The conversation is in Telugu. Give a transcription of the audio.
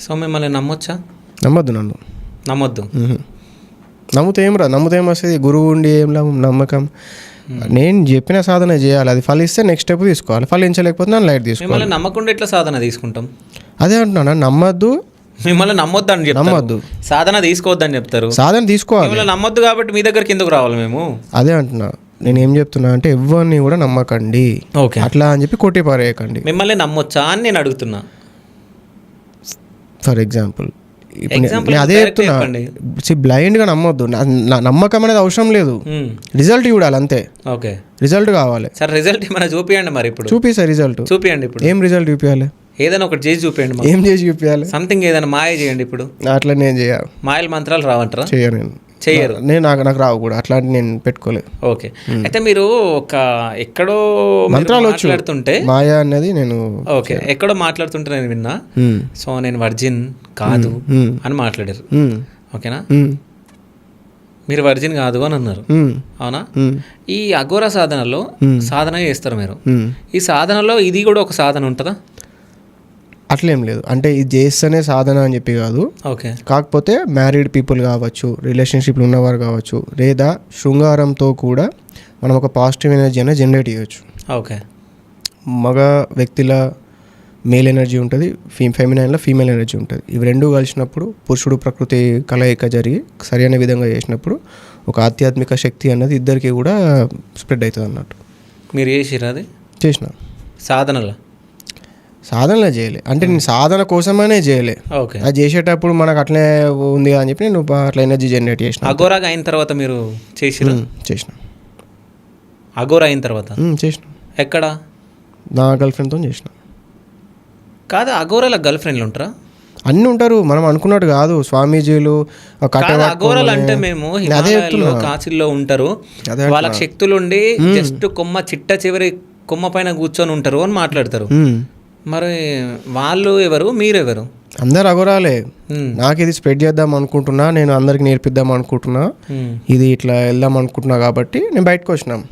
సో మిమ్మల్ని నమ్మొచ్చా? నమ్మొద్దు, నమ్మొద్దు. నమ్మితే ఏం వస్తుంది? గురువు ఉండి ఏం నమ్మకం. నేను చెప్పిన సాధన చేయాలి, అది ఫలిస్తే నెక్స్ట్ స్టెప్ తీసుకోవాలి, ఫలించలేకపోతే నన్ను లైట్ తీసుకోవాలి. మిమ్మల్ని నమ్మకుండా ఎట్లా సాధన తీసుకుంటాం? అదే అంటున్నా, నమ్మొద్దు, మిమ్మల్ని నమ్మొద్దు అని చెప్తారు, నమ్మొద్దు, సాధన తీసుకోవద్దని చెప్తారు. సాధన తీసుకోవాలి, మిమ్మల్ని నమ్మొద్దు కాబట్టి మీ దగ్గరికి ఎందుకు రావాలి మేము? అదే అంటున్నా. నేను ఏం చెప్తున్నా అంటే ఎవరిని కూడా నమ్మకండి, ఓకే, అట్లా అని చెప్పి కొట్టి పారేయకండి. మిమ్మల్ని నమ్మొచ్చా అని నేను అడుగుతున్నా. ఫర్ ఎగ్జాంపుల్ అదే చెప్తున్నా, బ్లైండ్గా నమ్మొద్దు. నమ్మకం అనేది అవసరం లేదు, రిజల్ట్ చూడాలి అంతే. ఓకే, రిజల్ట్ కావాలి. సరే రిజల్ట్ ఏమైనా చూపియండి మరి. ఇప్పుడు చూపిస్తా, రిజల్ట్ చూపియండి. ఇప్పుడు ఏం రిజల్ట్ చూపించాలి? ఏదైనా ఒకటి చేసి చూపించండి. ఏం చేసి చూపించాలి? సంథింగ్ ఏదైనా మాయ చేయండి. ఇప్పుడు అట్లా నేను చేయాలి, మాయల మంత్రాలు రావంటారా? చెయ్యరు, నేను నాకు రావు కూడా, అట్లాంటి నేను పెట్టుకోలేదు. ఓకే, అయితే మీరు ఒక ఎక్కడో మంత్రాలు మాట్లాడుతుంటే, మాయా అనేది నేను ఓకే ఎక్కడో మాట్లాడుతుంటే నేను విన్నా. సో నేను వర్జిన్ కాదు అని మాట్లాడారు, ఓకేనా? మీరు వర్జిన్ కాదు అని అన్నారు, అవునా? ఈ అఘోర సాధనలో సాధన చేస్తారు మీరు. ఈ సాధనలో ఇది కూడా ఒక సాధన ఉంటుందా? అట్లేం లేదు, అంటే ఇది చేస్తేనే సాధన అని చెప్పి కాదు. ఓకే, కాకపోతే మ్యారీడ్ పీపుల్ కావచ్చు, రిలేషన్షిప్లు ఉన్నవారు కావచ్చు, లేదా శృంగారంతో కూడా మనం ఒక పాజిటివ్ ఎనర్జీ అనేది జనరేట్ చేయవచ్చు. ఓకే, మగ వ్యక్తిల మేల్ ఎనర్జీ ఉంటుంది, ఫెమినైన్లో ఫీమేల్ ఎనర్జీ ఉంటుంది. ఇవి రెండు కలిసినప్పుడు పురుషుడు ప్రకృతి కలయిక జరిగి సరైన విధంగా చేసినప్పుడు ఒక ఆధ్యాత్మిక శక్తి అన్నది ఇద్దరికి కూడా స్ప్రెడ్ అవుతుంది అన్నట్టు. మీరు చేసిరా? అది చేసిన సాధనలో చేయలే, అంటే నేను సాధన కోసమనే చేయలే. ఓకే, అది చేసేటప్పుడు మనకు అట్లే ఉంది అని చెప్పి నేను అట్లా ఎనర్జీ జనరేట్ చేసిన. అఘోరాగా అయిన తర్వాత మీరు చేసిన అఘోరా అయిన తర్వాత చేసిన. ఎక్కడ? నా గర్ల్ ఫ్రెండ్తో చేసిన. కాదు, అఘోరాల గర్ల్ ఫ్రెండ్లు ఉంటారా? అన్నీ ఉంటారు, మనం అనుకున్నట్టు కాదు. స్వామీజీలు అఘోరాలు అంటే మేము హిమాలయాల్లో కాశీల్లో ఉంటారు, వాళ్ళకి శక్తులు ఉండి జస్ట్ కొమ్మ చిట్ట చివరి కొమ్మ పైన కూర్చొని ఉంటారు అని మాట్లాడతారు. మరి వాళ్ళు ఎవరు, మీరెవరు? అందరు అఘోరాలే. నాకు ఇది స్ప్రెడ్ చేద్దాం అనుకుంటున్నా, నేను అందరికి నేర్పిద్దాం అనుకుంటున్నా, ఇది ఇట్లా వెళ్దాం అనుకుంటున్నా కాబట్టి నేను బయటకు వచ్చినాం.